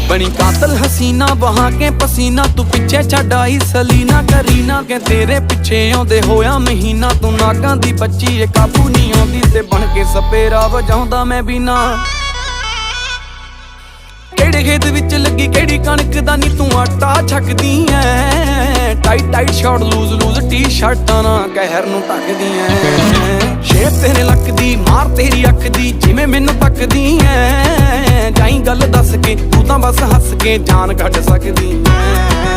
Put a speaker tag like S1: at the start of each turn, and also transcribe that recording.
S1: बनी कातल हसीना बहा के पसीना, तू पिछे छड्ड आई सलीना करीना के तेरे पिछे आउंदे होया महीना। तू नागां दी बच्ची ए काबू नहीं आउंदी ते बन के सपेरा वजाउंदा मैं भी ना। केड़े खेत विच लगी केड़ी कणक दा नी तू आटा छकदी ऐ। Tight tight short loose loose टी शर्टां ना कहर नूं ढकदी ऐ। शेप तेरे लक दी मार तेरी अख दी जिवें मैनूं तकदी ऐ। जाई गल दस के तू तां बस हस के जान कढ सकदी ऐ।